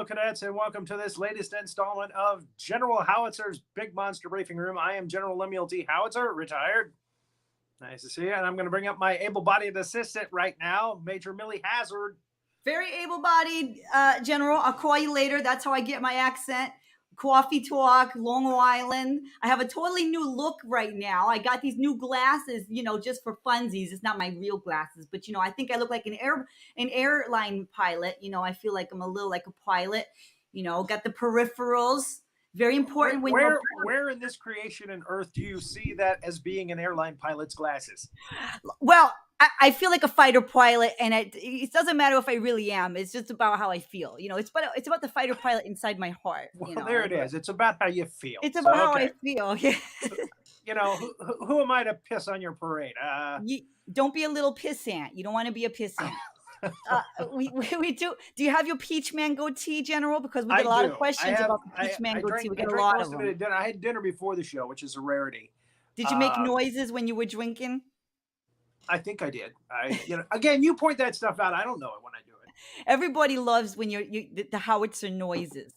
Hello, cadets, and welcome to this latest installment of General Howitzer's Big Monster Briefing Room. I am General Lemuel T. Howitzer, retired. Nice to see you. And I'm going to bring up my able-bodied assistant right now, Major Millie Hazzard. Very able-bodied, General. I'll call you later. That's how I get my accent. Coffee talk, Long Island. I have a totally new look right now. I got these new glasses, just for funsies. It's not my real glasses, but I think I look like an airline pilot. I feel like I'm a little like a pilot. Got the peripherals. Very important. Where in this creation and Earth do you see that as being an airline pilot's glasses? Well, I feel like a fighter pilot, and it doesn't matter if I really am. It's just about how I feel. It's about the fighter pilot inside my heart. Well, there it is. It's about how you feel. It's about how I feel. Yeah. Who am I to piss on your parade? Don't be a little pissant. You don't want to be a pissant. We do. Do you have your Peach Mango tea, General? Because we get a lot of questions about the Peach Mango tea. We get a lot of them. I had dinner before the show, which is a rarity. Did you make noises when you were drinking? I think I did. Again, you point that stuff out. I don't know it when I do it. Everybody loves when the howitzer noises.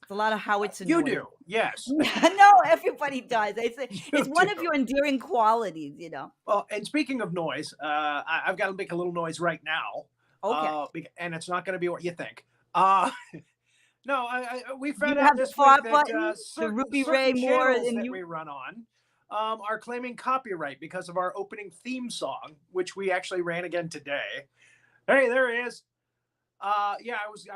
It's a lot of howitzer you noises. You do, yes. No, everybody does. It's one of your endearing qualities, Well, and speaking of noise, I've got to make a little noise right now. Okay. And it's not going to be what you think. No, we found out this week that the Ruby Ray more than that we run on are claiming copyright because of our opening theme song, which we actually ran again today. Hey, there he is. I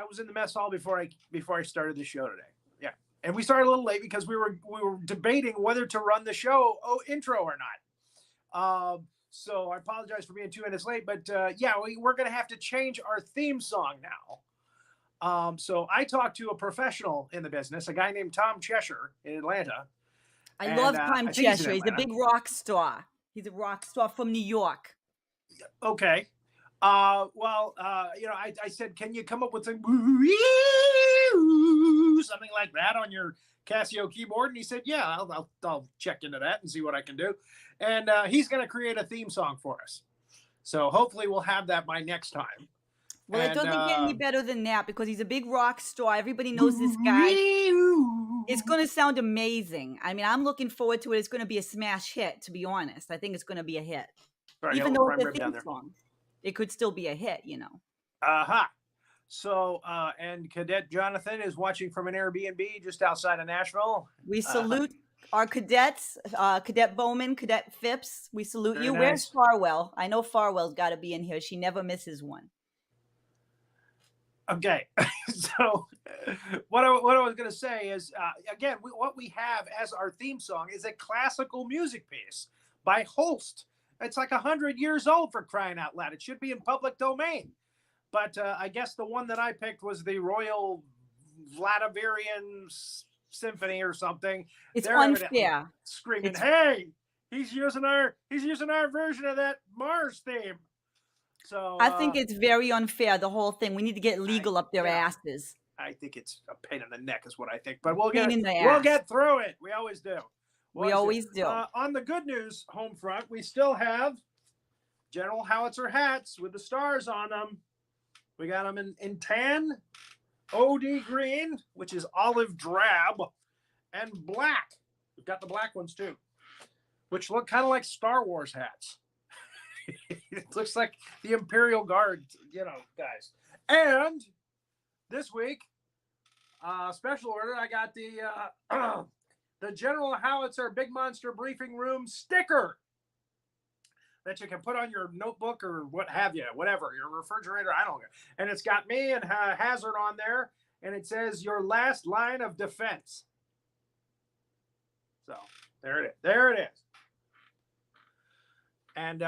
was in the mess hall before I started the show today. Yeah, and we started a little late because we were debating whether to run the show intro or not. So I apologize for being 2 minutes late, but we're going to have to change our theme song now. So I talked to a professional in the business, a guy named Tom Cheshire in Atlanta. I love Tom Cheshire. He's a big rock star. He's a rock star from New York. Okay. I said, can you come up with something like that on your Casio keyboard? And he said, yeah, I'll check into that and see what I can do. And he's going to create a theme song for us. So hopefully we'll have that by next time. Well, it doesn't get any better than that because he's a big rock star. Everybody knows this guy. It's going to sound amazing. I mean, I'm looking forward to it. It's going to be a smash hit, to be honest. I think it's going to be a hit. Right, even though it's a theme song, it could still be a hit, So, and Cadet Jonathan is watching from an Airbnb just outside of Nashville. We salute our cadets, Cadet Bowman, Cadet Phipps. We salute you. Nice. Where's Farwell? I know Farwell's got to be in here. She never misses one. Okay, so what I was going to say is, again, what we have as our theme song is a classical music piece by Holst. It's like 100 years old, for crying out loud. It should be in public domain. But I guess the one that I picked was the Royal Vladimirian Symphony or something. It's unfair. Screaming, hey, he's using our version of that Mars theme. So I think it's very unfair, the whole thing. We need to get legal up their asses. I think it's a pain in the neck is what I think. But we'll get through it. We always do. We always do. On the good news home front, we still have General Howitzer hats with the stars on them. We got them in tan, OD green, which is olive drab, and black. We've got the black ones too, which look kind of like Star Wars hats. It looks like the Imperial Guard, guys. And this week, special order, I got the General Howitzer Big Monster Briefing Room sticker that you can put on your notebook or what have you, whatever, your refrigerator, I don't know. And it's got me and Hazzard on there, and it says your last line of defense. So there it is. And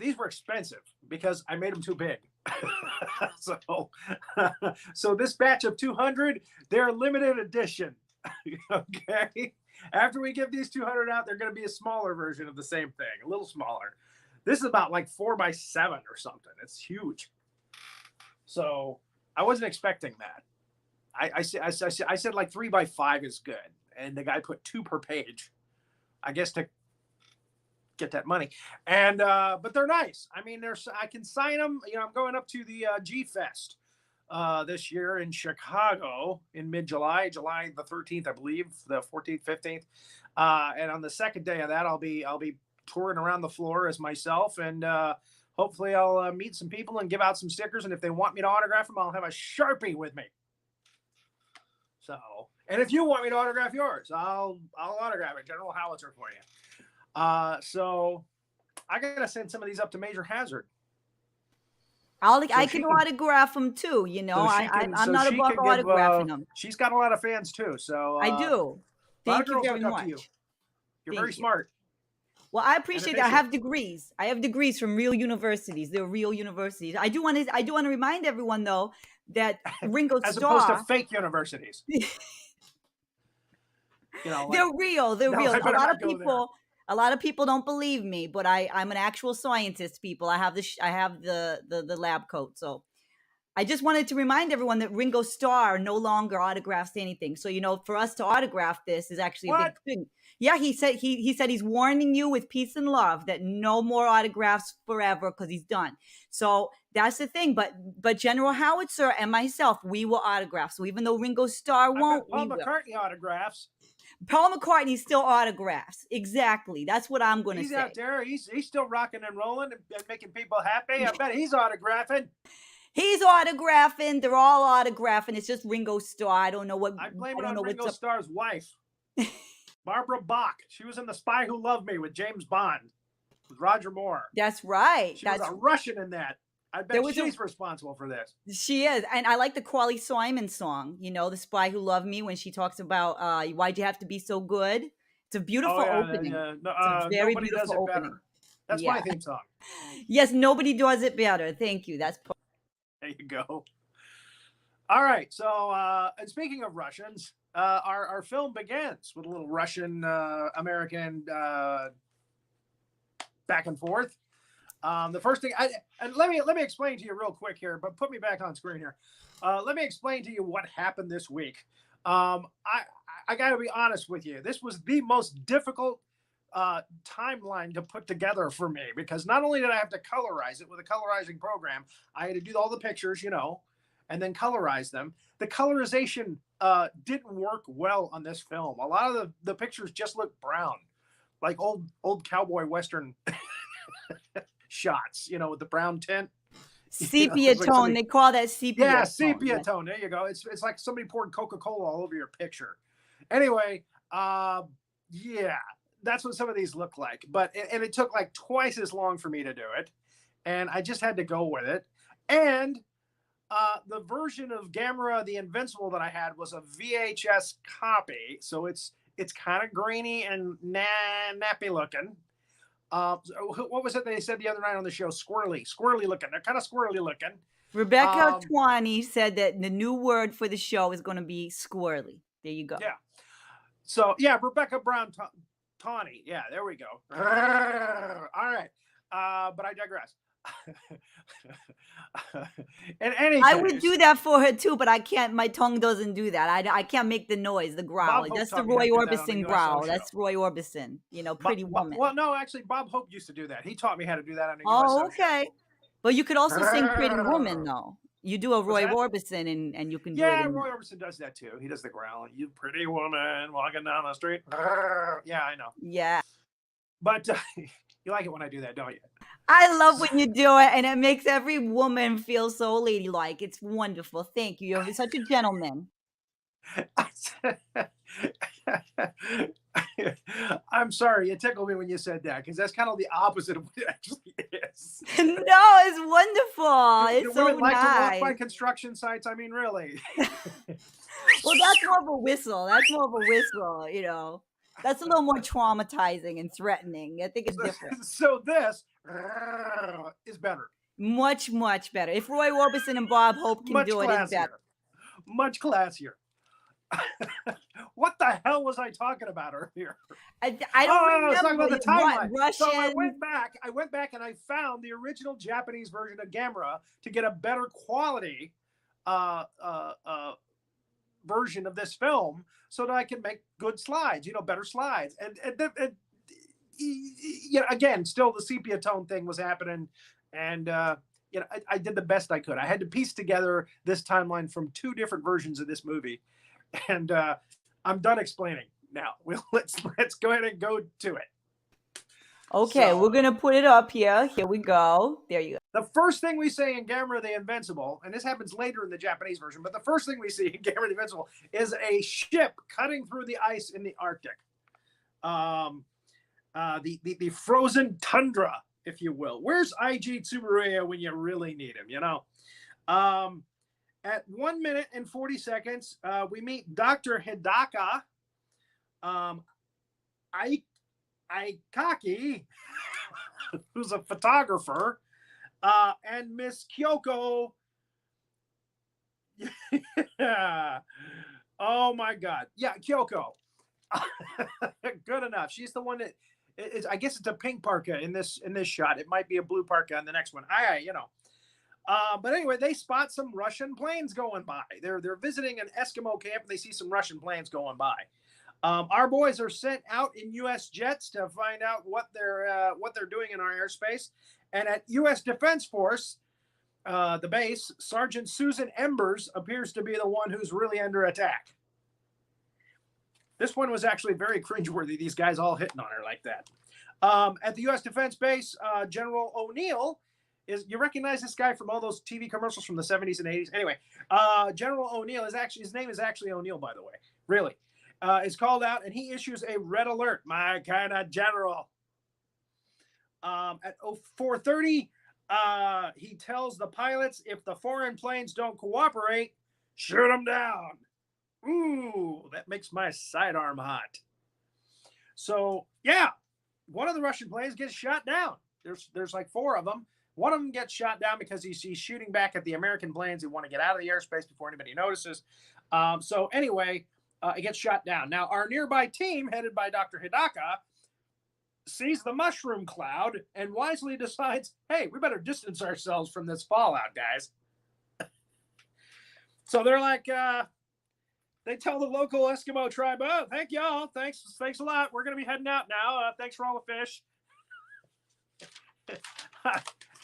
these were expensive because I made them too big. So this batch of 200, they're limited edition. Okay. After we give these 200 out, they're going to be a smaller version of the same thing, a little smaller. This is about like 4x7 or something. It's huge. So I wasn't expecting that. I said like 3x5 is good, and the guy put 2 per page, I guess, to get that money. And but they're nice. I mean, I can sign them. I'm going up to the G Fest this year in Chicago in mid-July, July the 13th, I believe, the 14th, 15th. And on the second day of that, I'll be touring around the floor as myself, and hopefully I'll meet some people and give out some stickers. And if they want me to autograph them, I'll have a Sharpie with me. So, and if you want me to autograph yours, I'll autograph it, General Howitzer, for you. So I gotta send some of these up to Major Hazzard. I can autograph them too. You know, I'm not above autographing them. She's got a lot of fans too, so I do. Thank you very much. You're very smart. Well, I appreciate that. I have degrees. I have degrees from real universities. They're real universities. I do want to remind everyone though that Ringo as Starr, opposed to fake universities. You know, they're real. They're real. A lot of people don't believe me, but I'm an actual scientist. People, I have the lab coat. So I just wanted to remind everyone that Ringo Starr no longer autographs anything. So you know, for us to autograph this is actually a big thing. Yeah, he said he's warning you with peace and love that no more autographs forever because he's done. So that's the thing. But General Howitzer and myself, we will autograph. So even though Ringo Starr won't, Paul McCartney autographs. Paul McCartney still autographs. Exactly. That's what I'm going to say. He's out there. He's still rocking and rolling and making people happy. I bet he's autographing. He's autographing. They're all autographing. It's just Ringo Starr. I don't know what. I blame it on Ringo Starr's wife, Barbara Bach. She was in The Spy Who Loved Me with James Bond, with Roger Moore. That's right. She was a Russian in that. I bet she's responsible for this. She is. And I like the Quali Simon song, you know, The Spy Who Loved Me, when she talks about why'd you have to be so good. It's a beautiful opening. It's a very beautiful opening. Better. That's my theme song. Yes, nobody does it better. Thank you. That's there you go. All right. So, and speaking of Russians, our film begins with a little Russian American back and forth. The first thing, and let me explain to you real quick here, but put me back on screen here. Let me explain to you what happened this week. I got to be honest with you. This was the most difficult timeline to put together for me, because not only did I have to colorize it with a colorizing program, I had to do all the pictures, you know, and then colorize them. The colorization didn't work well on this film. A lot of the pictures just look brown, like old cowboy Western shots, you know, with the brown tint. Sepiatone. They call that sepia. Yeah, Sepiatone. There you go. It's like somebody poured Coca-Cola all over your picture. Anyway, yeah, that's what some of these look like. But it took like twice as long for me to do it, and I just had to go with it. And the version of Gamera, the Invincible, that I had was a VHS copy, so it's kind of grainy and nappy looking. What was it they said the other night on the show? Squirrely looking. They're kind of squirrely looking. Rebecca Twani said that the new word for the show is going to be squirrely. There you go. Yeah. So yeah, Rebecca Brown Tawny. Yeah, there we go. All right. But I digress. In any case, I would do that for her too, but I can't. My tongue doesn't do that. I can't make the noise, the growl. That's the Roy Orbison growl. That's Roy Orbison. You know, Pretty Woman. Well, no, actually, Bob Hope used to do that. He taught me how to do that on the USO okay. Show. But you could also sing Pretty Woman, though. You do a Roy Orbison, and you can do it. Yeah, Roy Orbison does that too. He does the growl. You pretty woman walking down the street. Yeah, I know. Yeah. But you like it when I do that, don't you? I love when you do it, and it makes every woman feel so ladylike. It's wonderful. Thank you. You're such a gentleman. I'm sorry. You tickled me when you said that, because that's kind of the opposite of what it actually is. No, it's wonderful. It's so women nice. Like to walk by construction sites. I mean, really. Well, that's more of a whistle. That's more of a whistle, you know. That's a little more traumatizing and threatening. I think it's different. So this is better. Much, much better. If Roy Orbison and Bob Hope can do it, it's better. Much classier. What the hell was I talking about earlier? I don't remember. I was talking about the timeline. Russian. So I went back and I found the original Japanese version of Gamera to get a better quality version of this film, so that I can make good slides, you know, better slides. And you know, again, still the sepia tone thing was happening, and I did the best I could. I had to piece together this timeline from 2 different versions of this movie, and I'm done explaining now. Let's go ahead and go to it. Okay, So, we're gonna put it up here. Here we go. There you go. the first thing we say in Gamera the Invincible, and this happens later in the Japanese version, but the first thing we see in Gamera the Invincible is a ship cutting through the ice in the Arctic. The frozen tundra, if you will. Where's IG Tsuburaya when you really need him, At 1 minute and 40 seconds, we meet Dr. Hidaka Aikaki, who's a photographer, and Miss Kyoko. Oh my God. Yeah, Kyoko. Good enough. She's the one that I guess it's a pink parka in this shot. It might be a blue parka in the next one. But anyway, they spot some Russian planes going by. They're visiting an Eskimo camp and they see some Russian planes going by. Our boys are sent out in U.S. jets to find out what they're doing in our airspace. And at U.S. Defense Force, the base, Sergeant Susan Embers appears to be the one who's really under attack. This one was actually very cringeworthy, these guys all hitting on her like that. At the U.S. Defense Base, General O'Neill you recognize this guy from all those TV commercials from the 70s and 80s? Anyway, General O'Neill his name is actually O'Neill, by the way, really, is called out and he issues a red alert, my kind of general. At 4:30, he tells the pilots if the foreign planes don't cooperate, shoot them down. Ooh, that makes my sidearm hot. So yeah, one of the Russian planes gets shot down. There's like 4 of them. One of them gets shot down because he's shooting back at the American planes who want to get out of the airspace before anybody notices. So anyway, it gets shot down. Now our nearby team, headed by Dr. Hidaka, sees the mushroom cloud and wisely decides, hey, we better distance ourselves from this fallout, guys. So they're like, they tell the local Eskimo tribe, oh, thank y'all. Thanks a lot. We're going to be heading out now. Thanks for all the fish.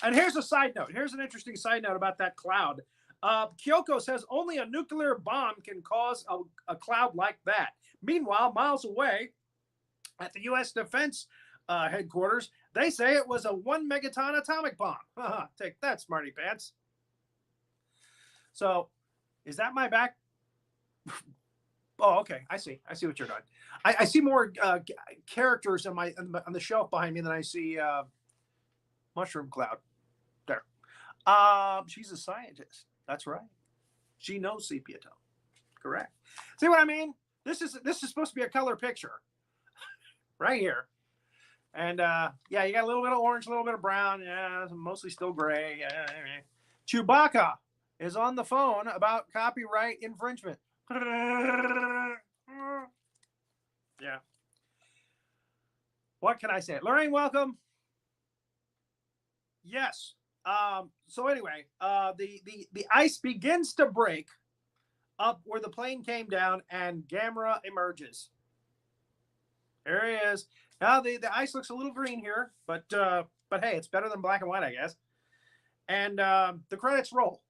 And here's a side note. Here's an interesting side note about that cloud. Kyoko says only a nuclear bomb can cause a cloud like that. Meanwhile, miles away at the U.S. Defense headquarters, they say it was a 1 megaton atomic bomb. Take that, smarty pants. So, is that my back? Oh, okay. I see what you're doing. I see more characters on the shelf behind me than I see mushroom cloud. There. She's a scientist. That's right. She knows Sepiatone. Correct. See what I mean? This is supposed to be a color picture, right here. And yeah, you got a little bit of orange, a little bit of brown. Yeah, mostly still gray. Yeah. Chewbacca is on the phone about copyright infringement. Yeah. What can I say? Lorraine, welcome. Yes. So anyway, the ice begins to break up where the plane came down, and Gamera emerges. There he is. Now the ice looks a little green here, but hey, it's better than black and white, I guess. And the credits roll.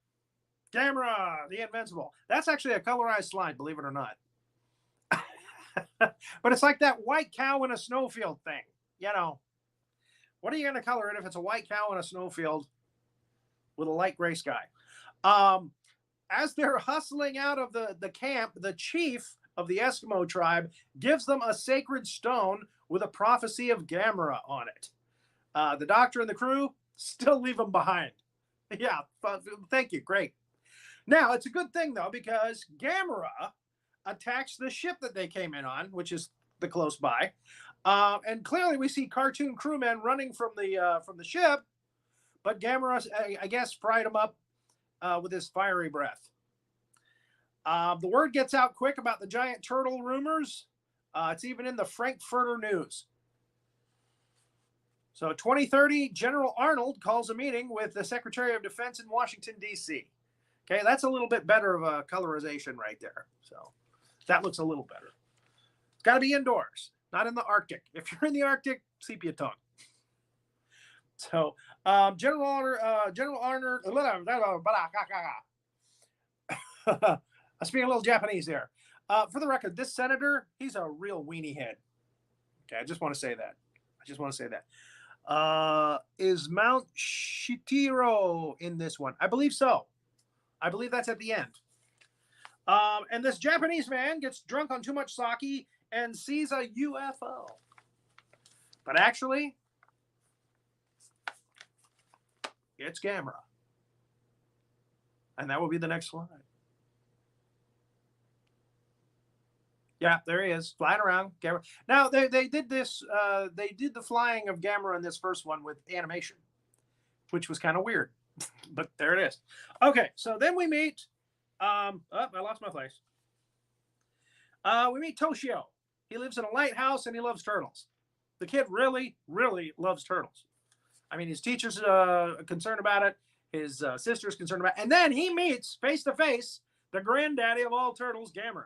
Gamera, the Invincible. That's actually a colorized slide, believe it or not. But it's like that white cow in a snowfield thing. What are you going to color it if it's a white cow in a snowfield with a light gray sky? As they're hustling out of the camp, the chief of the Eskimo tribe gives them a sacred stone with a prophecy of Gamera on it. The doctor and the crew still leave them behind. Yeah, thank you. Great. Now, it's a good thing, though, because Gamera attacks the ship that they came in on, which is the close by. And clearly we see cartoon crewmen running from the ship, but Gamera, I guess, fried them up with his fiery breath. The word gets out quick about the giant turtle rumors. It's even in the Frankfurter News. So 2030, General Arnold calls a meeting with the Secretary of Defense in Washington, D.C. Okay, that's a little bit better of a colorization right there. So that looks a little better. It's got to be indoors, not in the Arctic. If you're in the Arctic, Sepiatone. So, General Honor. I'm speaking a little Japanese there. For the record, this senator, he's a real weenie head. Okay, I just want to say that. Is Mount Shitiro in this one? I believe so. I believe that's at the end. And this Japanese man gets drunk on too much sake and sees a UFO. But actually, it's Gamera. And that will be the next slide. Yeah, there he is, flying around. Gamera. Now, they did this, they did the flying of Gamera in this first one with animation, which was kind of weird. But there it is. Okay, so then we meet, I lost my place. We meet Toshio. He lives in a lighthouse and he loves turtles. The kid really, really loves turtles. I mean, his teacher's concerned about it. His sister's concerned about it. And then he meets, face to face, the granddaddy of all turtles, Gamera.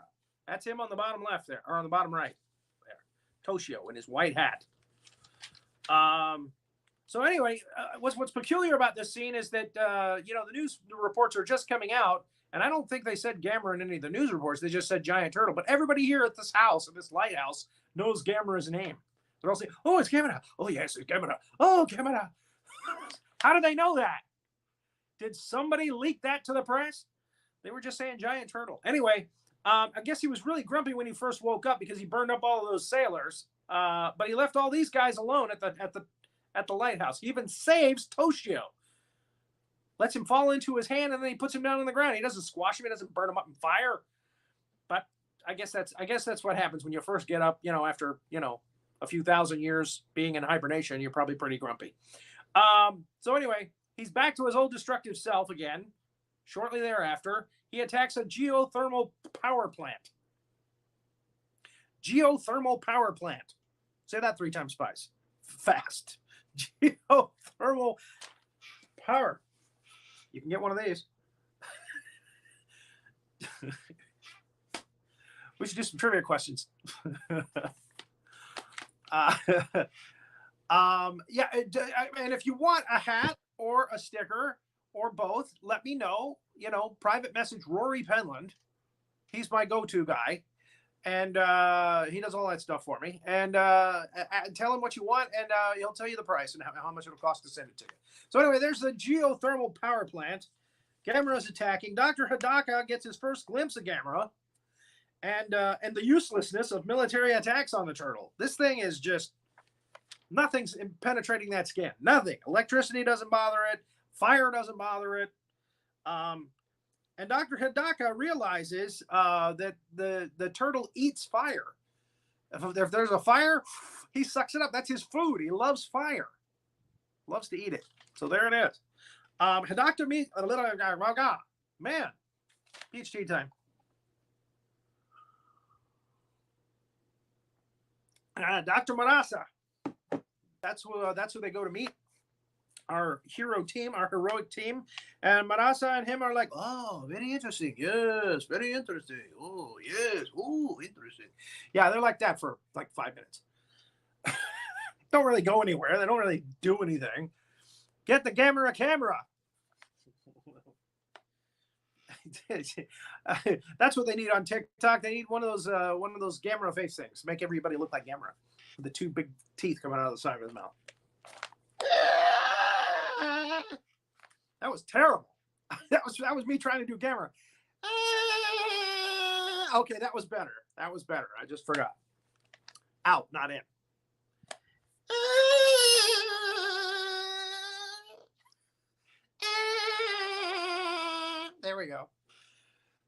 That's him on the bottom left there, or on the bottom right there. Toshio in his white hat. So anyway, what's peculiar about this scene is that, the news reports are just coming out, and I don't think they said Gamera in any of the news reports. They just said giant turtle. But everybody here at this house, at this lighthouse, knows Gamera's name. They're all saying, oh, it's Gamera. Oh, yes, it's Gamera. Oh, Gamera. How did they know that? Did somebody leak that to the press? They were just saying giant turtle. Anyway, I guess he was really grumpy when he first woke up because he burned up all of those sailors. But he left all these guys alone at the lighthouse. He even saves Toshio. Lets him fall into his hand, and then he puts him down on the ground. He doesn't squash him. He doesn't burn him up in fire. But I guess that's what happens when you first get up. After a few thousand years being in hibernation, you're probably pretty grumpy. So anyway, he's back to his old destructive self again. Shortly thereafter, he attacks a geothermal power plant. Geothermal power plant. Say that 3 times fast. Geothermal power. You can get one of these. We should do some trivia questions. Yeah, and if you want a hat or a sticker or both, let me know. Private message Rory Penland. He's my go-to guy, and he does all that stuff for me. And tell him what you want, and he'll tell you the price and how much it'll cost to send it to you. So anyway, there's the geothermal power plant. Gamera's attacking. Dr. Hidaka gets his first glimpse of Gamera, and the uselessness of military attacks on the turtle. This thing is just nothing's penetrating that skin. Nothing. Electricity doesn't bother it. Fire doesn't bother it. And Dr. Hidaka realizes that the turtle eats fire. If there's a fire, he sucks it up. That's his food. He loves fire. Loves to eat it. So there it is. Hidaka meets a little guy. Man, PhD time. Dr. Marasa. That's who they go to meet. Our hero team, our heroic team. And Marasa and him are like, oh, very interesting. Yes, very interesting. Oh, yes. Oh, interesting. Yeah, they're like that for like 5 minutes. Don't really go anywhere. They don't really do anything. Get the Gamera camera. That's what they need on TikTok. They need one of those Gamera face things. Make everybody look like Gamera. With the 2 big teeth coming out of the side of his mouth. That was terrible. That was me trying to do Gamera. Okay, that was better. I just forgot. Out, not in. There we go.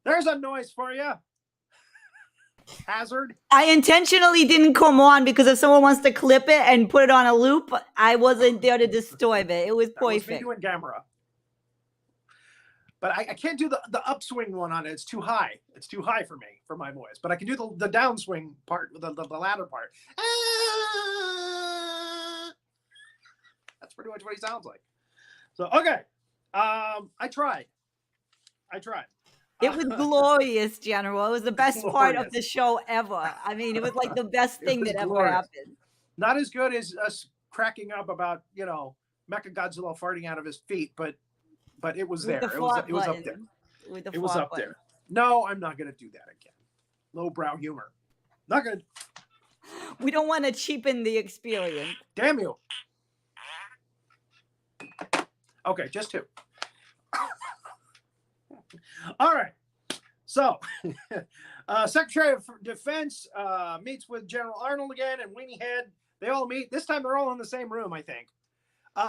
There's a noise for you. Hazzard. I intentionally didn't come on because if someone wants to clip it and put it on a loop, I wasn't there to disturb it. It was perfect. That was me doing Gamera. But I can't do the upswing one on it. It's too high. It's too high for me, for my voice. But I can do the downswing part, the latter part. That's pretty much what he sounds like. So, okay. I tried. It was glorious, General. It was the best part of the show ever. I mean, it was like the best thing that ever happened. Not as good as us cracking up about, Mechagodzilla farting out of his feet, but it was With there. the It was fart up button. there. With the It was fart up button. there. No, I'm not going to do that again. Lowbrow humor. Not going to. We don't want to cheapen the experience. Damn you. Okay, just two. All right. So, Secretary of Defense meets with General Arnold again and Weenie Head. They all meet. This time they're all in the same room, I think.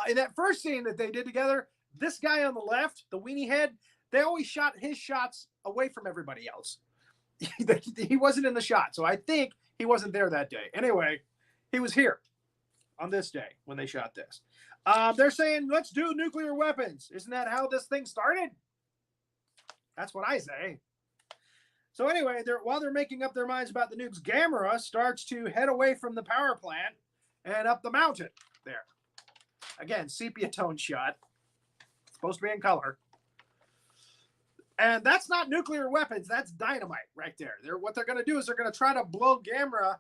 In that first scene that they did together, this guy on the left, the Weenie Head, they always shot his shots away from everybody else. He wasn't in the shot, so I think he wasn't there that day. Anyway, he was here on this day when they shot this. They're saying, let's do nuclear weapons. Isn't that how this thing started? That's what I say. So anyway, while they're making up their minds about the nukes, Gamera starts to head away from the power plant and up the mountain there. Again, Sepiatone shot. It's supposed to be in color. And that's not nuclear weapons. That's dynamite right there. What they're going to do is they're going to try to blow Gamera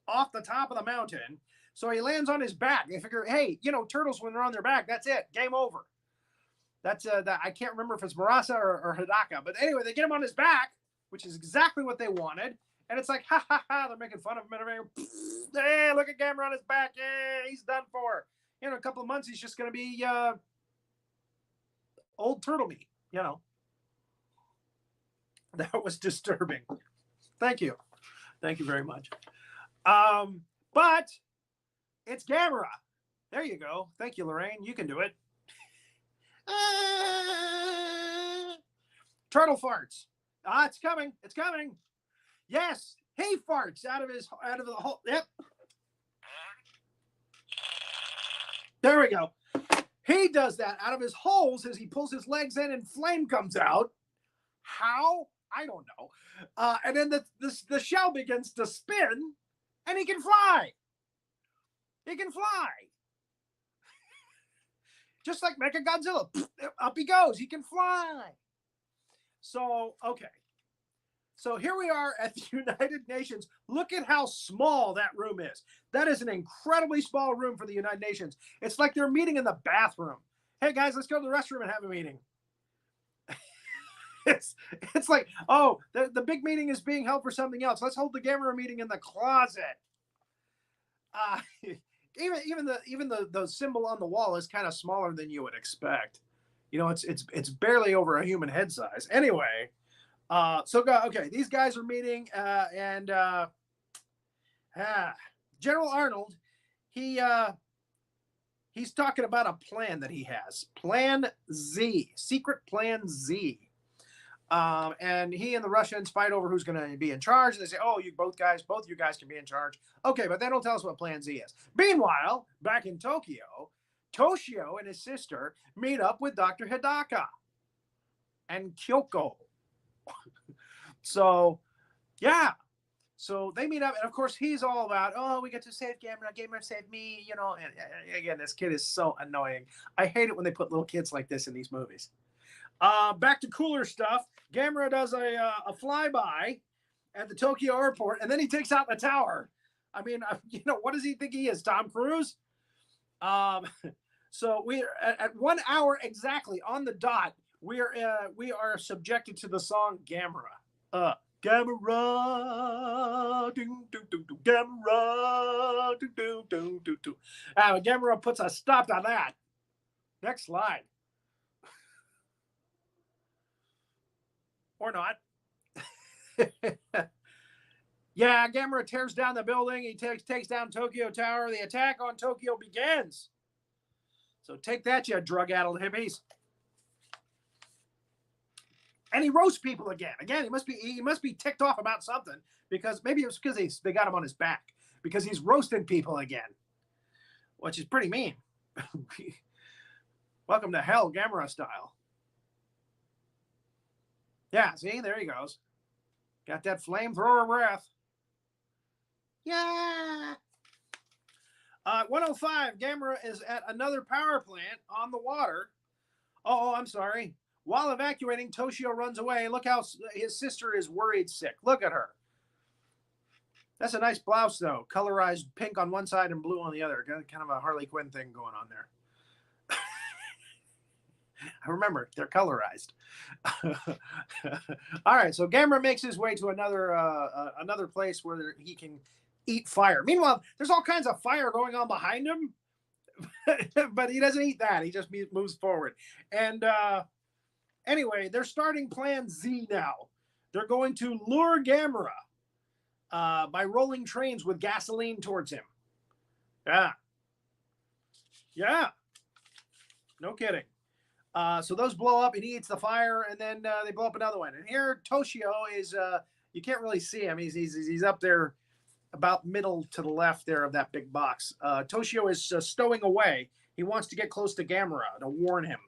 off the top of the mountain. So he lands on his back. They figure, hey, turtles, when they're on their back, that's it. Game over. That's I can't remember if it's Marasa or Hidaka. But anyway, they get him on his back, which is exactly what they wanted. And it's like, ha, ha, ha. They're making fun of him. Hey, look at Gamera on his back. Hey, he's done for. In a couple of months, he's just going to be old turtle meat, That was disturbing. Thank you. Thank you very much. But it's Gamera. There you go. Thank you, Lorraine. You can do it. Turtle farts. It's coming. It's coming. Yes. He farts out of the hole. Yep. There we go. He does that out of his holes as he pulls his legs in and flame comes out. How? I don't know. And then the shell begins to spin and he can fly. He can fly. Just like Mechagodzilla. Up he goes. He can fly. So, okay. So here we are at the United Nations. Look at how small that room is. That is an incredibly small room for the United Nations. It's like they're meeting in the bathroom. Hey, guys, let's go to the restroom and have a meeting. It's like, oh, the big meeting is being held for something else. Let's hold the Gamera meeting in the closet. Even the symbol on the wall is kind of smaller than you would expect. It's barely over a human head size. Anyway, okay, these guys are meeting, and General Arnold, he's talking about a plan that he has, Plan Z, Secret Plan Z. And he and the Russians fight over who's going to be in charge. And they say, oh, both of you guys can be in charge. Okay, but they don't tell us what Plan Z is. Meanwhile, back in Tokyo, Toshio and his sister meet up with Dr. Hidaka and Kyoko. So, yeah. So they meet up. And, of course, he's all about, oh, we get to save Gamera. Gamera saved me. And again, this kid is so annoying. I hate it when they put little kids like this in these movies. Back to cooler stuff. Gamera does a flyby at the Tokyo airport, and then he takes out the tower. I mean, what does he think he is, Tom Cruise? So we at 1 hour exactly on the dot. We are subjected to the song Gamera. Gamera, ding, ding, ding, ding, Gamera, ding, ding, ding, ding, ding. Gamera puts a stop to that. Next slide. Or not. Yeah, Gamera tears down the building. He takes down Tokyo Tower. The attack on Tokyo begins. So take that, you drug-addled hippies. And he roasts people again. Again, he must be ticked off about something, because maybe it was because they got him on his back, because he's roasting people again, which is pretty mean. Welcome to hell, Gamera style. Yeah, see, there he goes. Got that flamethrower breath. Yeah. 105, Gamera is at another power plant on the water. Oh, I'm sorry. While evacuating, Toshio runs away. Look how his sister is worried sick. Look at her. That's a nice blouse, though. Colorized pink on one side and blue on the other. Kind of a Harley Quinn thing going on there. Remember, they're colorized. All right, so Gamera makes his way to another place where he can eat fire. Meanwhile, there's all kinds of fire going on behind him, but he doesn't eat that. He just moves forward. And anyway, they're starting Plan Z now. They're going to lure Gamera by rolling trains with gasoline towards him. Yeah. No kidding. So those blow up and he eats the fire, and then they blow up another one. And here Toshio is, you can't really see him. He's up there about middle to the left there of that big box. Toshio is stowing away. He wants to get close to Gamera to warn him.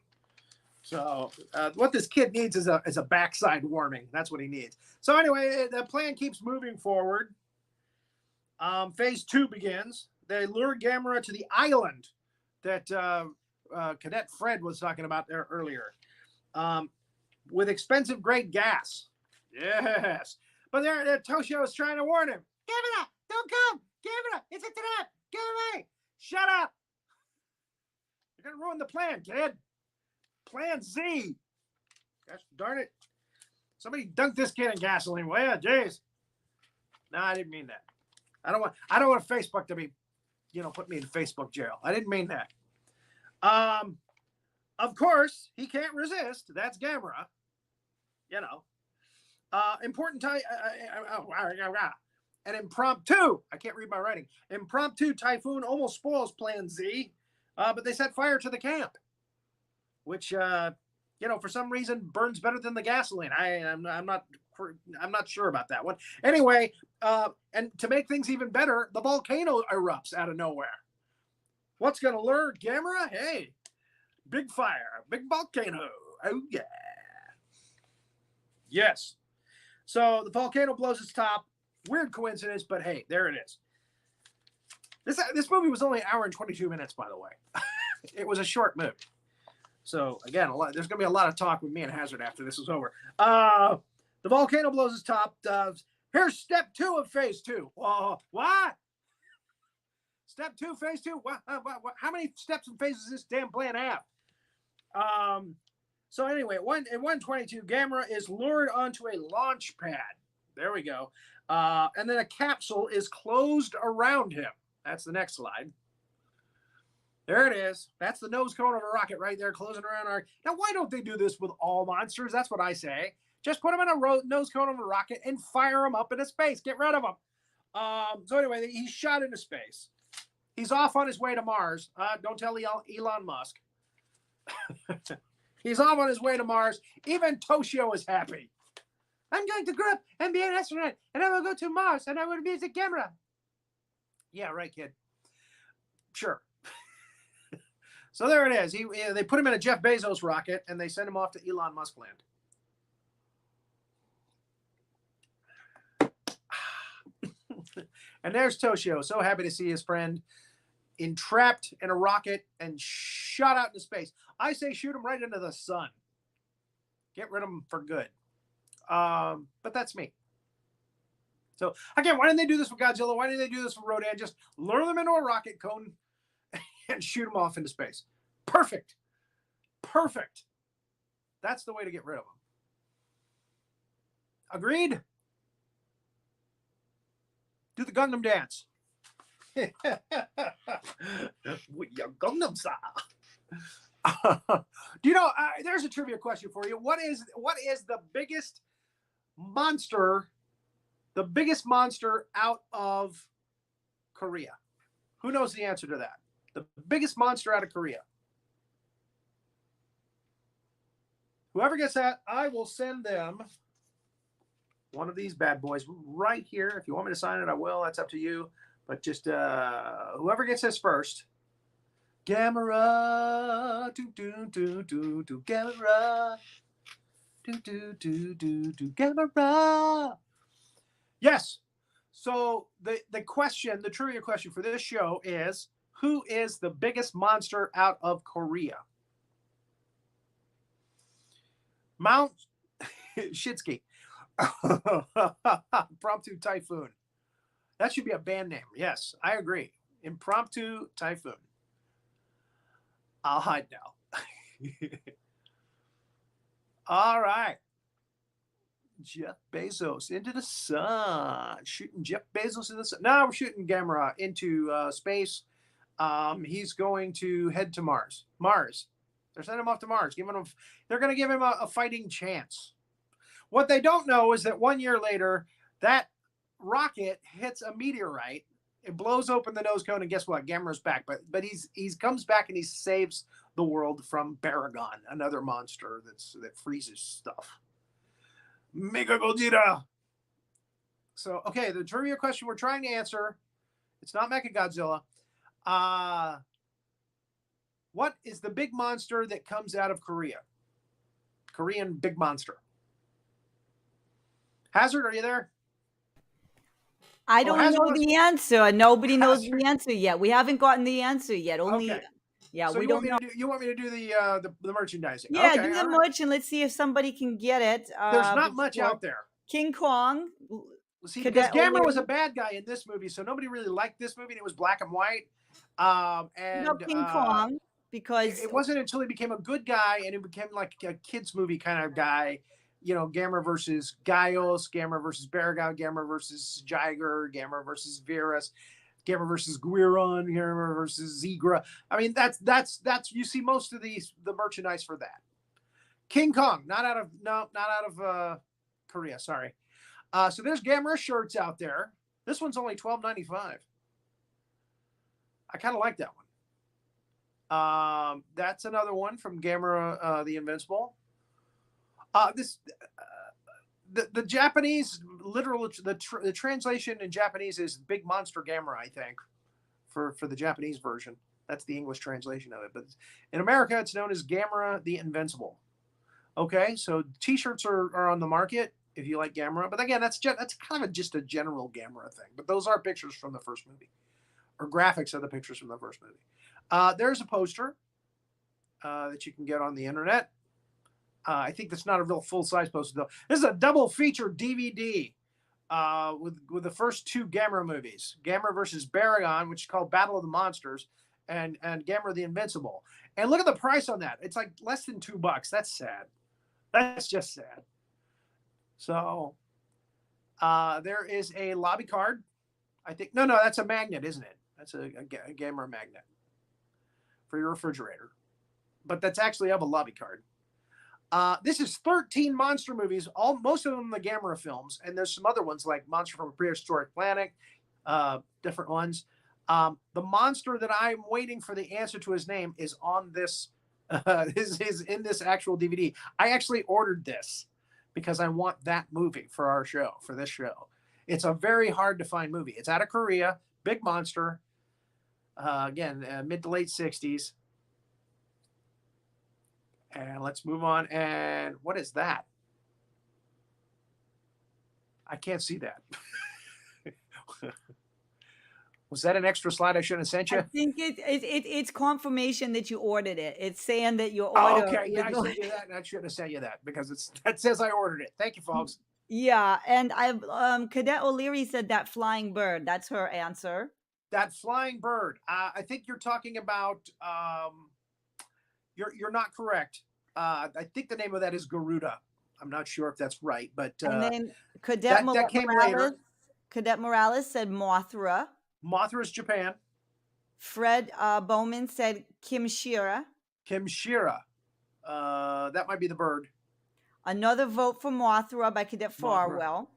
So what this kid needs is a backside warning. That's what he needs. So anyway, the plan keeps moving forward. Phase 2 begins. They lure Gamera to the island that Cadet Fred was talking about there earlier, with expensive grade gas. Yes. But there Toshio is trying to warn him. Gamera, don't come. Gamera, it's a trap. Get away. Shut up. You're going to ruin the plan, kid. Plan Z. Gosh darn it. Somebody dunk this kid in gasoline. Well, yeah, jeez. No, I didn't mean that. I don't want Facebook to be, put me in Facebook jail. I didn't mean that. Of course, he can't resist. That's Gamera. Important time. An impromptu. I can't read my writing. Impromptu typhoon almost spoils Plan Z, but they set fire to the camp, which for some reason burns better than the gasoline. I'm not sure about that one. Anyway, and to make things even better, the volcano erupts out of nowhere. What's going to lure Gamera? Hey, big fire, big volcano. Oh, yeah. Yes. So the volcano blows its top. Weird coincidence, but hey, there it is. This movie was only an hour and 22 minutes, by the way. It was a short movie. So, again, there's going to be a lot of talk with me and Hazzard after this is over. The volcano blows its top. Here's step 2 of phase 2. What? Step 2, phase 2? What? How many steps and phases does this damn plan have? So anyway, in 122, Gamera is lured onto a launch pad. There we go. And then a capsule is closed around him. That's the next slide. There it is. That's the nose cone of a rocket right there, closing around our... Now, why don't they do this with all monsters? That's what I say. Just put them in a nose cone of a rocket and fire them up into space. Get rid of them. So anyway, he's shot into space. He's off on his way to Mars. Don't tell Elon Musk. He's off on his way to Mars. Even Toshio is happy. I'm going to grow up and be an astronaut, and I will go to Mars, and I will visit Gamera. Yeah, right, kid. Sure. So there it is. They put him in a Jeff Bezos rocket, and they send him off to Elon Musk land. And there's Toshio, so happy to see his friend entrapped in a rocket and shot out into space. I say shoot him right into the sun. Get rid of him for good. But that's me. So, again, why didn't they do this with Godzilla? Why didn't they do this with Rodan? Just lure them into a rocket cone and shoot them off into space. Perfect. Perfect. That's the way to get rid of them. Agreed? Do the Gundam dance. With your Gundam style. There's a trivia question for you. What is the biggest monster out of Korea? Who knows the answer to that? The biggest monster out of Korea. Whoever gets that, I will send them one of these bad boys right here. If you want me to sign it, I will. That's up to you. But just whoever gets this first. Gamera, do Gamera, do Gamera. Yes. So the trivia question for this show is, who is the biggest monster out of Korea? Mount Shitsky. Impromptu Typhoon. That should be a band name. Yes, I agree. Impromptu Typhoon. I'll hide now. All right. Jeff Bezos into the sun. Shooting Jeff Bezos in the sun. No, we're shooting Gamera into space. He's going to head to Mars. Mars. They're sending him off to Mars. They're going to give him a fighting chance. What they don't know is that 1 year later, that rocket hits a meteorite. It blows open the nose cone, and guess what? Gamera's back. But he's comes back and he saves the world from Baragon, another monster that freezes stuff. Mega Gojira. So, okay, the trivia question we're trying to answer, it's not Mechagodzilla. What is the big monster that comes out of Korea? Korean big monster. Hazzard, are you there? I don't know the answer. Nobody knows the answer yet. We haven't gotten the answer yet. Only, okay. Yeah, so we don't know. You want me to do the merchandising? Yeah, okay, do the merch and let's see if somebody can get it. There's not much out there. King Kong. See, because Gamera was a bad guy in this movie, so nobody really liked this movie, and it was black and white. And King Kong, because it wasn't until he became a good guy and it became like a kids movie kind of guy. You know, Gamera versus Gaios, Gamera versus Baragon, Gamera versus Jiger, Gamera versus Virus, Gamera versus Guiron, Gamera versus Zigra. I mean, that's you see most of the merchandise for that. King Kong, not out of Korea, sorry. So there's Gamera shirts out there. This one's only $12.95. I kind of like that one. That's another one from Gamera, the Invincible. The Japanese the translation in Japanese is Big Monster Gamera, I think, for the Japanese version. That's the English translation of it. But in America, it's known as Gamera the Invincible. Okay, so T-shirts are on the market if you like Gamera. But again, that's kind of just a general Gamera thing. But those are pictures from the first movie, or graphics of the pictures from the first movie. There's a poster that you can get on the internet. I think that's not a real full-size poster, though. This is a double feature DVD with the first two Gamera movies, Gamera versus Baragon, which is called Battle of the Monsters, and Gamera the Invincible. And look at the price on that. It's like less than $2. That's sad. That's just sad. So there is a lobby card. I think, no, that's a magnet, isn't it? That's a Gamera magnet for your refrigerator. But that's actually of a lobby card. This is 13 monster movies, most of them the Gamera films, and there's some other ones like Monster from a Prehistoric Planet, different ones. The monster that I'm waiting for the answer to his name is on this, is in this actual DVD. I actually ordered this because I want that movie for this show. It's a very hard to find movie. It's out of Korea, big monster, again, mid to late 60s. And let's move on. And what is that? I can't see that. Was that an extra slide I shouldn't have sent you? I think it's confirmation that you ordered it. It's saying that you ordered. Oh, okay, yeah, I sent you that, and I shouldn't have sent you that because that says I ordered it. Thank you, folks. Yeah, and Cadet O'Leary said that flying bird. That's her answer. That flying bird. I think you're talking about. You're not correct. I think the name of that is Garuda. I'm not sure if that's right, but and then Cadet that came later. Cadet Morales said Mothra. Mothra's Japan. Fred Bowman said Kimshira. Kimshira. That might be the bird. Another vote for Mothra by Cadet Farwell.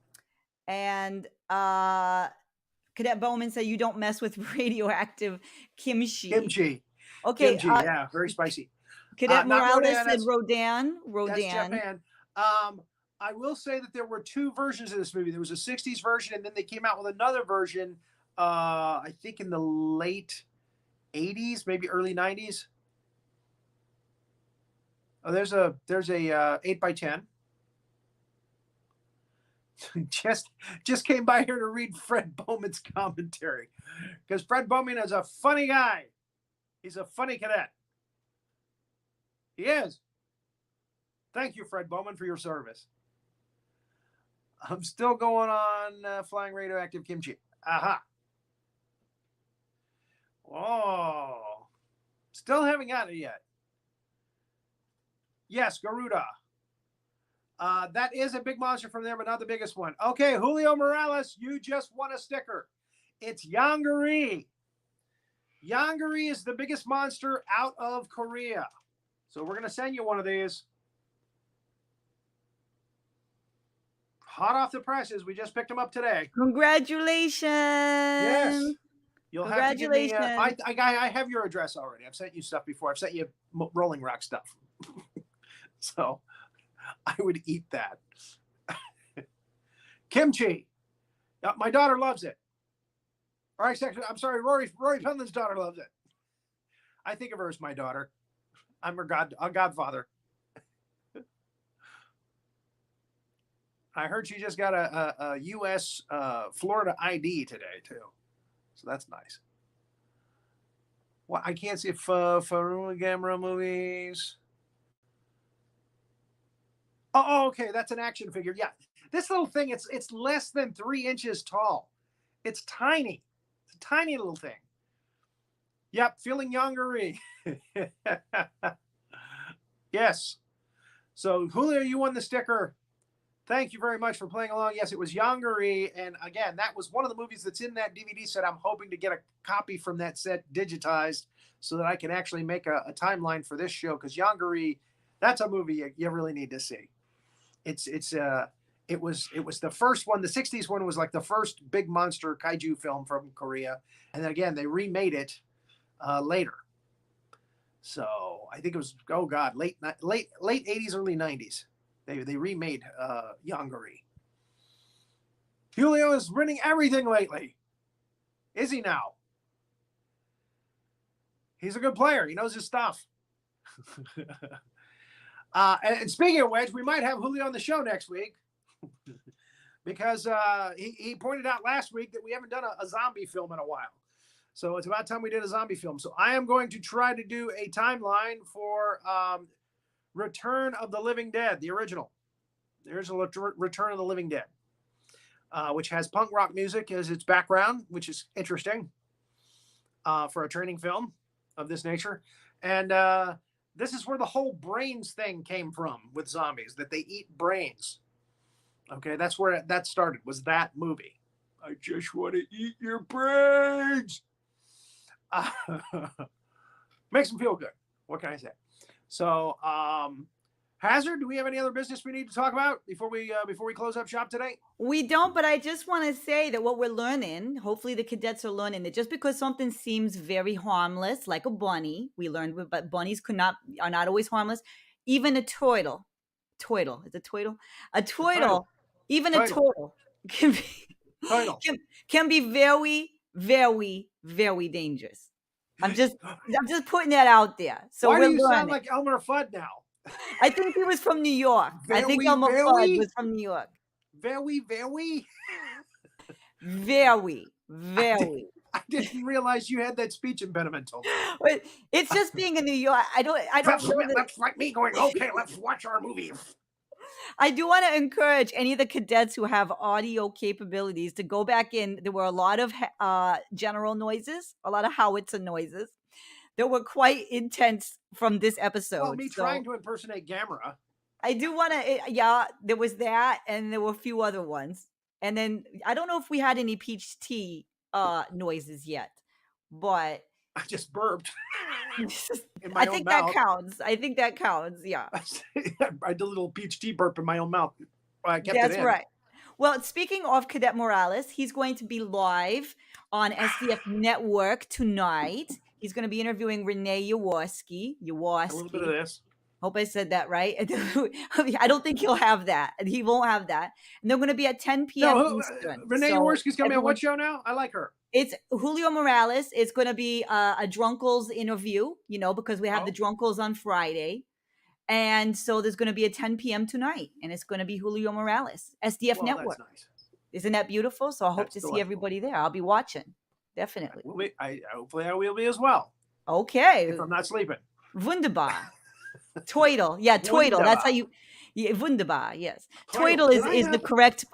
And Cadet Bowman said you don't mess with radioactive kimchi. Kimchi. Okay. Kimchi, yeah, very spicy. Cadet Morales said Rodan. That's Japan. I will say that there were two versions of this movie. There was a 60s version, and then they came out with another version, I think in the late 80s, maybe early 90s. Oh, there's a 8x10. just came by here to read Fred Bowman's commentary because Fred Bowman is a funny guy. He's a funny cadet. He is. Thank you, Fred Bowman, for your service. I'm still going on flying radioactive kimchi. Aha. Whoa. Still haven't gotten it yet. Yes, Garuda. That is a big monster from there, but not the biggest one. Okay, Julio Morales, you just won a sticker. It's Yangari. Yangari is the biggest monster out of Korea. So we're going to send you one of these. Hot off the presses. We just picked them up today. Congratulations. Yes. You'll have to give me. Congratulations. I have your address already. I've sent you stuff before. I've sent you Rolling Rock stuff. So I would eat that. Kimchi. My daughter loves it. All right, I'm sorry, Rory Penland's daughter loves it. I think of her as my daughter. I'm her godfather. I heard she just got a U.S. Florida ID today too, so that's nice. Well, I can't see Farouk Gamera movies. Oh, okay, that's an action figure. Yeah, this little thing, it's less than 3 inches tall. It's tiny. It's a tiny little thing. Yep, feeling younger. Yes. So Julio, you won the sticker. Thank you very much for playing along. Yes, it was Yangari. And again, that was one of the movies that's in that DVD set. I'm hoping to get a copy from that set digitized so that I can actually make a timeline for this show. Because Yangari, that's a movie you really need to see. It was the first one. The 60s one was like the first big monster kaiju film from Korea. And then again, they remade it later. So I think it was, oh God, late 80s, early 90s. They remade Yangari. Julio is winning everything lately. Is he now? He's a good player. He knows his stuff. And speaking of which, we might have Julio on the show next week because he pointed out last week that we haven't done a zombie film in a while. So it's about time we did a zombie film. So I am going to try to do a timeline for Return of the Living Dead, the original. There's a Return of the Living Dead, which has punk rock music as its background, which is interesting for a training film of this nature. And this is where the whole brains thing came from with zombies, that they eat brains. Okay, that's where that started, was that movie. I just want to eat your brains. Makes them feel good. What can I say? So, Hazzard, do we have any other business we need to talk about before we close up shop today? We don't, but I just want to say that what we're learning, hopefully the cadets are learning that just because something seems very harmless, like a bunny, we learned, but bunnies are not always harmless. Even a turtle, is it turtle? A turtle, even a turtle can be very, very, very dangerous. I'm just putting that out there. So why do you sound like Elmer Fudd now? I think he was from New York. I think Elmer Fudd was from New York. Very. I didn't realize you had that speech impediment. It's just being in New York. I don't. That's like me going, okay, let's watch our movie. I do want to encourage any of the cadets who have audio capabilities to go back in. There were a lot of general noises, a lot of howitzer noises that were quite intense from this episode. Well, me trying to impersonate Gamera. I do want to, yeah, there was that, and there were a few other ones. And then, I don't know if we had any peach tea noises yet, but... I just burped. I think that counts, yeah. I did a little peach tea burp in my own mouth. That's right. Well, speaking of Cadet Morales, he's going to be live on SDF Network tonight. He's going to be interviewing Renee Yaworsky. A little bit of this. Hope I said that right. I don't think he'll have that. He won't have that. And they're going to be at 10 p.m. Eastern. Renee Yaworsky's coming on what show now? I like her. It's Julio Morales. It's going to be a Drunkles interview, because we have the Drunkles on Friday. And so there's going to be a 10 p.m. tonight. And it's going to be Julio Morales, SDF Network. That's nice. Isn't that beautiful? So I hope to see everybody there. I'll be watching. Definitely. Hopefully I will be as well. Okay. If I'm not sleeping. Wunderbar. Toidle. Yeah, Toidle. That's how you... Yeah, wunderbar, yes. Toidle is the correct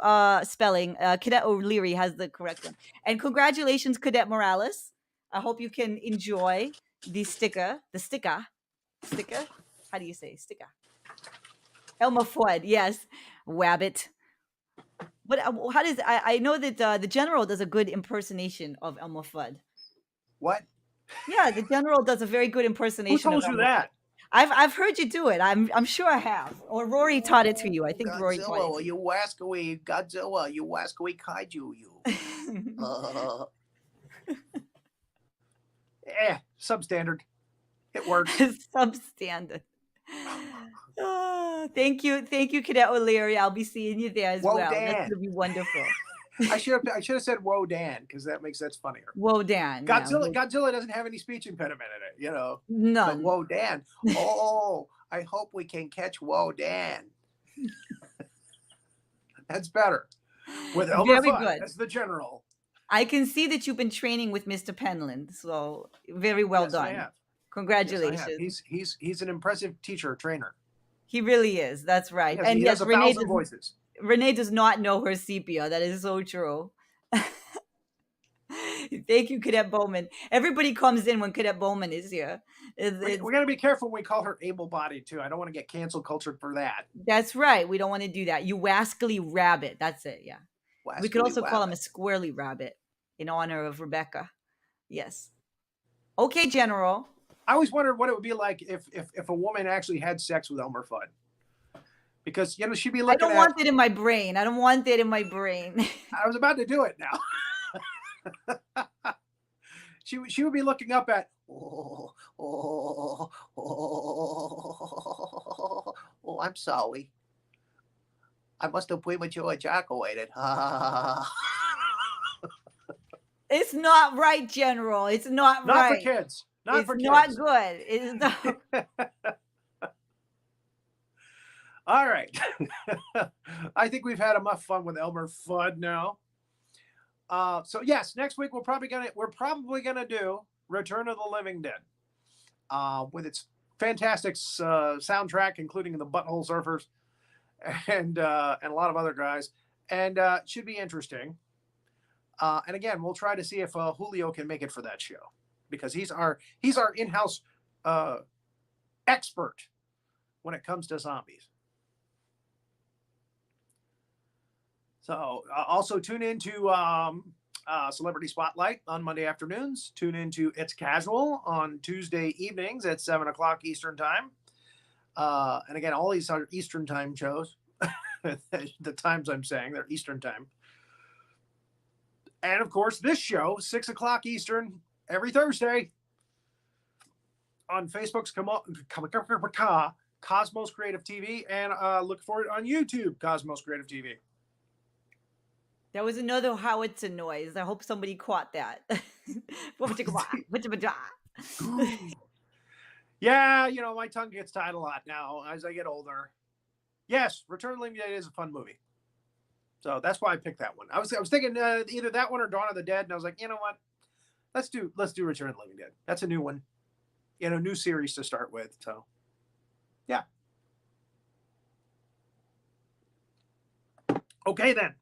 spelling. Cadet O'Leary has the correct one. And congratulations, Cadet Morales. I hope you can enjoy the sticker. The sticker. Sticker? How do you say sticker? Elmer Fudd, yes. Wabbit. But how does I know that the general does a good impersonation of Elmer Fudd. What? Yeah, the general does a very good Who impersonation of told you Elmer Fudd. that? I've heard you do it. I'm sure I have. Or Rory taught it to you. I think Rory taught Godzilla, it to you Waskaway, Godzilla, you Waskaway kaiju, you. you. Substandard. It works. Substandard. Thank you, Cadet O'Leary. I'll be seeing you there as Whoa, well. Dan. That's gonna be wonderful. I should have said "Whoa, Dan" because that's funnier. Whoa, Dan. Godzilla doesn't have any speech impediment in it, But None. Whoa, Dan. Oh, I hope we can catch Whoa, Dan. That's better. With Elmer Very Fudd good. as the general. I can see that you've been training with Mr. Penland, so very well Yes, done. I have. Congratulations. Yes, I have. He's an impressive teacher, trainer. He really is. That's right. Yes, And he yes, has 1,000 voices. Renee does not know her sepia. That is so true. Thank you, Cadet Bowman. Everybody comes in when Cadet Bowman is here. We're going to be careful when we call her able-bodied, too. I don't want to get cancel cultured for that. That's right. We don't want to do that. You wascally rabbit. That's it. Yeah. Wascally We could also call him a Wabbit. squirrely rabbit in honor of Rebecca. Yes. Okay, General. I always wondered what it would be like if a woman actually had sex with Elmer Fudd. Because, she'd be I looking don't want it in my brain. I don't want it in my brain. I was about to do it now. She would be looking up at, Oh, I'm sorry. I must have premature ejaculated. It's not right, General. It's not not right. for kids. Not It's for kids. not good. It's not. All right. I think we've had enough fun with Elmer Fudd now. So yes, next week we're probably gonna do Return of the Living Dead, with its fantastic soundtrack, including the Butthole Surfers and a lot of other guys, and should be interesting. And again, we'll try to see if Julio can make it for that show, because he's our in-house expert when it comes to zombies. So also tune into Celebrity Spotlight on Monday afternoons. Tune into It's Casual on Tuesday evenings at 7 o'clock Eastern Time. And again, all these are Eastern Time shows. The times I'm saying, they're Eastern Time. And of course, this show, 6 o'clock Eastern, every Thursday on Facebook's Cosmos Creative TV, and look for it on YouTube, Cosmos Creative TV. That was another Howitzer noise. I hope somebody caught that. Yeah, my tongue gets tied a lot now as I get older. Yes, Return of the Living Dead is a fun movie. So that's why I picked that one. I was thinking either that one or Dawn of the Dead, and I was like, you know what? Let's do Return of the Living Dead. That's a new one. New series to start with. So, yeah. Okay, then.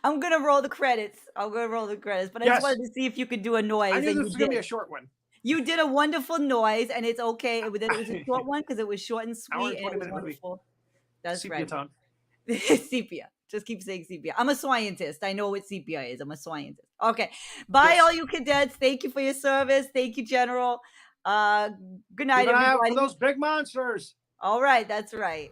I'm gonna roll the credits. But I just wanted to see if you could do a noise. I knew and this was gonna be a short one. You did a wonderful noise, and it's okay. It was a short one because it was short and sweet, and it was wonderful. That's Sepiatone. Right. Sepia. Just keep saying sepia. I'm a scientist. I know what sepia is. I'm a scientist. Okay. Bye, all you cadets. Thank you for your service. Thank you, General. Good night, Keep an eye out everybody. for those big monsters. All right. That's right.